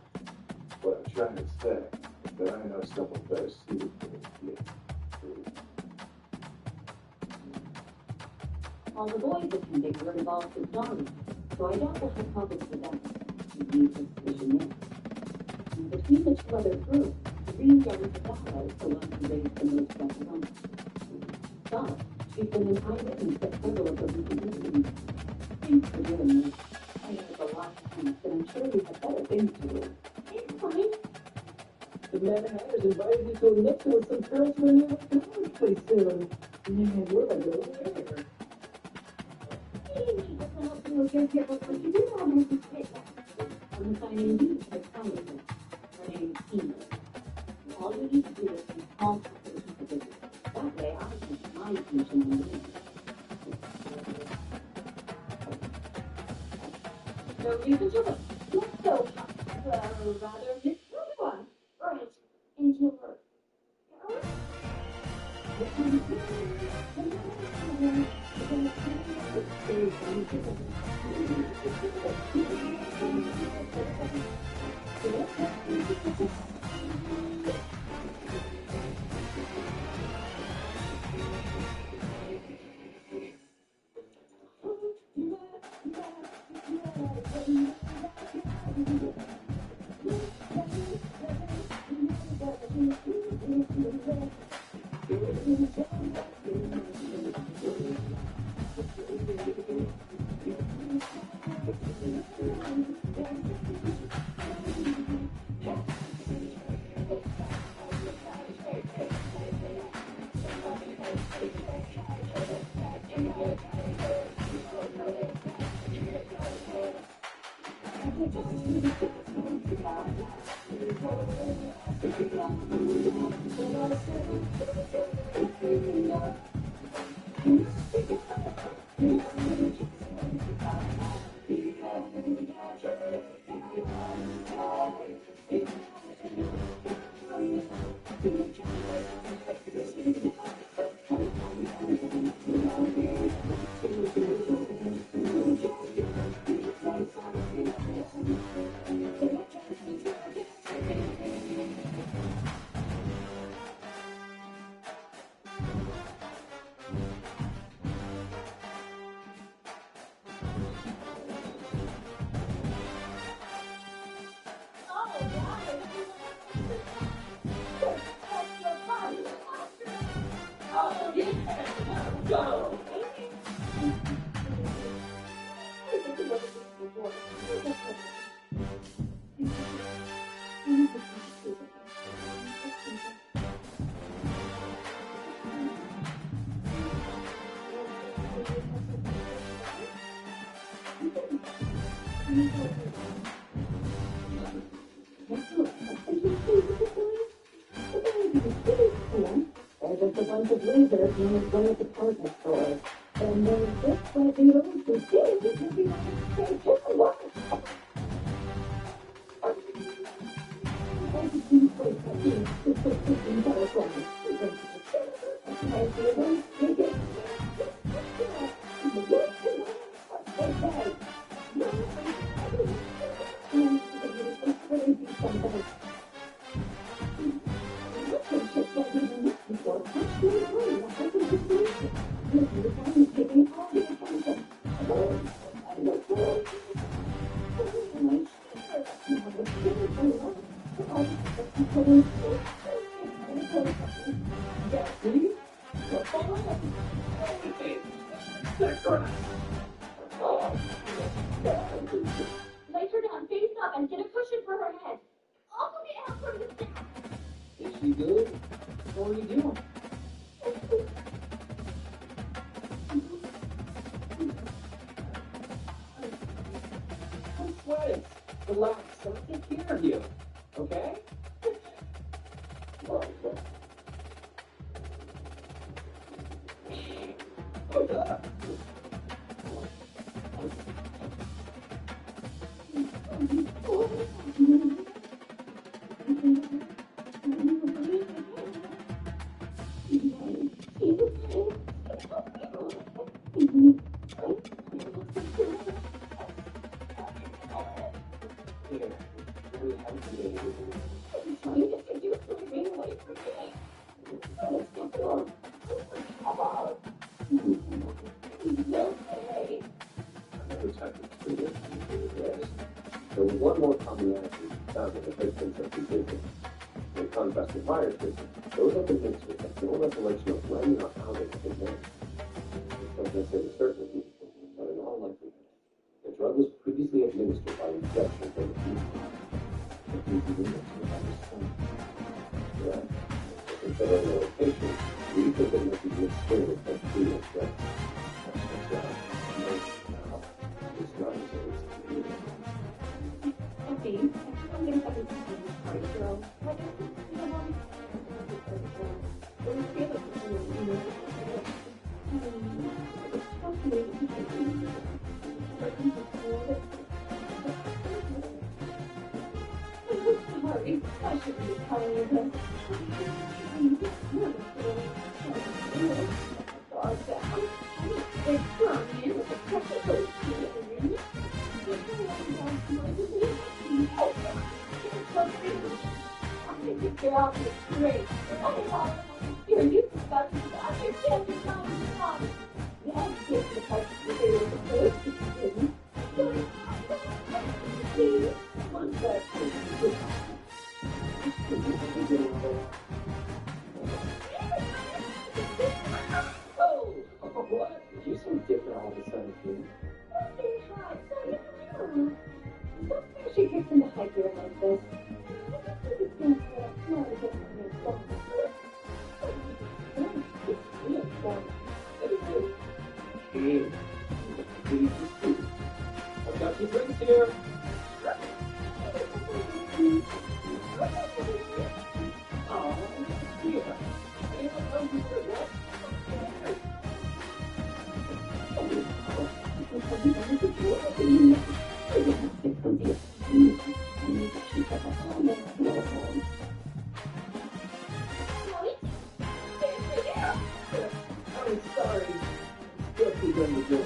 What I'm trying to say is that I know someone better suited for this gig. All the boys attending were involved with Donnie, so I doubt we'll have problems with that. You need this vision there. Between the two other groups, the Green Young Savannah is the one who raised the most representatives. But she's been an eyewitness at several of the recent meetings. Thanks for doing this. I know it's a lot to teach, but I'm sure we have better things to do. It's fine. The Mad Hatter's invited me to a mixer with some girls who are near the college pretty soon. Man, we're like over there. Hey, we just want to know your people, but you do not have to say that. I'm assigning you to the college. Her name is Tina. All you need to do is be calm for the individual. That way, I can keep my attention on you. No reason to look. You're so hot. Rather miss everyone. Right. Into work. There's just a bunch of losers in one of the department stores. And there's this white dude who did it because he wanted to take a look. Lay her down, face up, and get a cushion for her head. I'll go get help. Is she good? What are you doing? I'm sweating. Relax. I'll take care of you. Okay? Wake up. Here, we have to get another type of freedom. Yes. There was one more commonality found in the victims of these incidents. In contrast to Myers' victims, those of the victims have no recollection of when or how they have been made. It's not necessarily certainty, but in all likelihood, the drug was previously administered by injection from the future. The future administered by the sun. Yeah. Considering the location, we think it might be mixed with that previous drug. That's right. Now, it's not as easy to do. Okay, I'm going to have a party, girl. What is it? You don't want to feel it. Sorry, I shouldn't be telling you this. They burned me with a couple of get out of the street. You're used to that. You can't be telling me not. You have to get the type of behavior the first thing. One sec. Oh, what? You're so different all of a sudden, Kim. She kicks into high gear like this. I've got your drinks here. Oh, yeah. I didn't know you were that. I'm sorry. Just begun to do.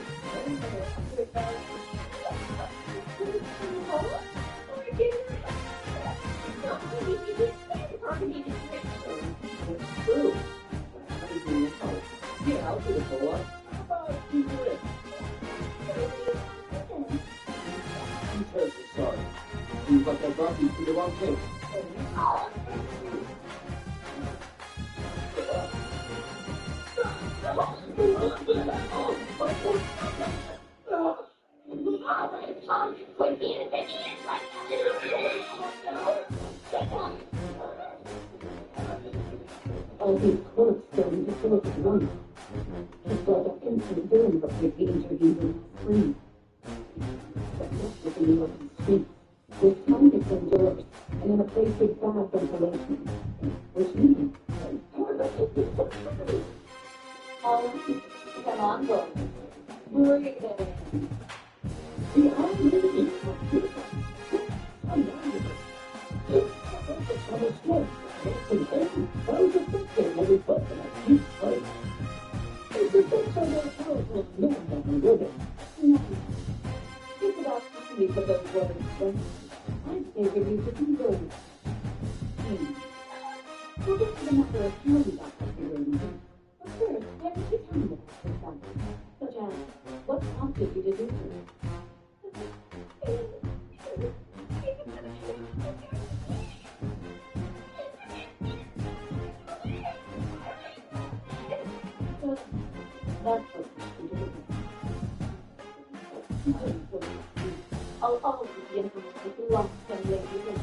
That's true. Yeah, I'll do it for what? How about you do it? I'm terribly sorry. Seems like I brought you to the wrong place. All these clerks going to work at once. He brought up instant billing but with the interview in free. But not with the New York streets, with traffic indoors, and in a place with bad ventilation. Which means... All right, come on, boys. Bring it in. The only Think about me for those words, then. I figured you to be good. We'll get to the matter of how you got up your room. But first, why don't you tell me about yourself? Such as, what prompted you to do this? That's what you do. I'll always be information with lots of ladies.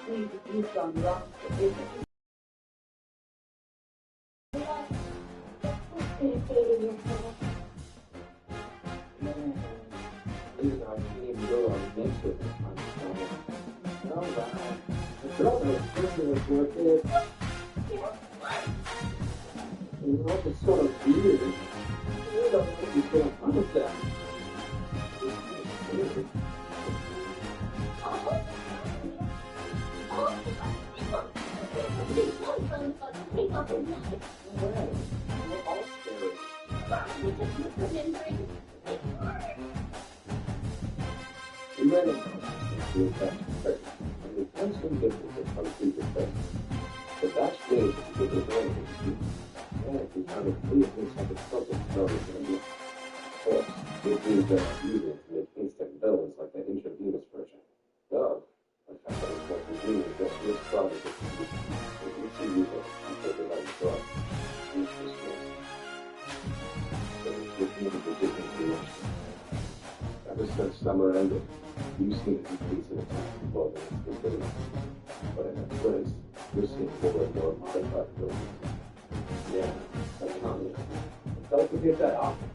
Please used on roster. Irritating yourself. Even our team go on mix with this kind of trouble. Oh, wow. The girl that was worth it. You know, it's sort of weird. You don't know if you feel fun with that. The backstage with the brand and if you kind of see it looks like it's something nobody's going to do. Of course, this means that I'm using it to make instant villains like that intravenous version. Dove, the fact that it's what we do is that this product is if you see you that you take it like drug, use this one. So it's just needed to get into it. Ever since summer ended, you've seen a decrease in attacks and clothing and stability. But in its place, you're seeing more and more modified buildings. Yeah, that's communism. Don't forget that often.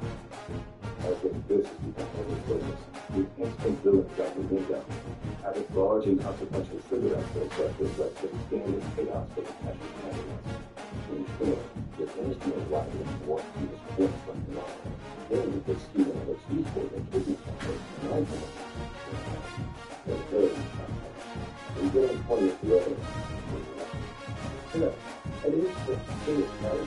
As with this has become one of business, the instant villains out the window. Having large and consequential trigger actions such as that standard chaos for the passion candidates. In short, the national rival wants to use force from the law. Then you could see one of those useful that could be something mindful. They're very complex. And then point it to others. Yeah, and it's the thing is hard.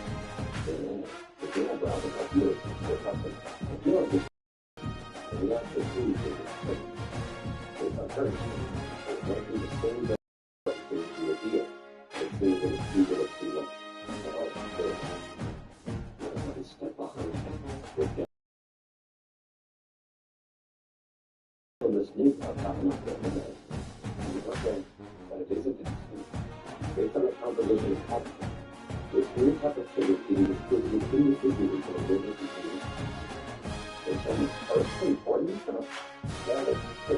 If you're not browsing up here, it's nothing. If you're just and the actual food is it's unheard. It might be the same that things to a deal. It seems that it's too little too much. Everybody step behind with them. From this new popping up there today. Okay, but it isn't interesting. Based on the composition of cotton, this new type of sugar being distributed individually for the business and community. There's some personally important stuff. That is the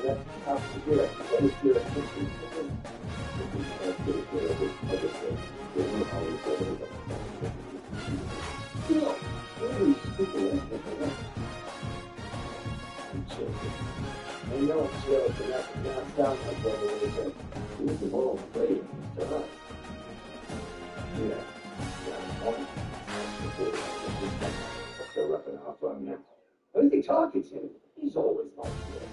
next top of the year. That is your attention. This is absolutely clear of this other thing. Given how we said it about still, really speaking of the I know Jill cannot sound like what it is. He's the moral play to us. Yeah. They're roughing off on him. Who is he talking to? He's always like this.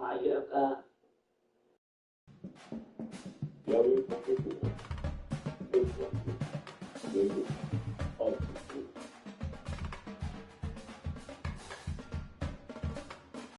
Higher up.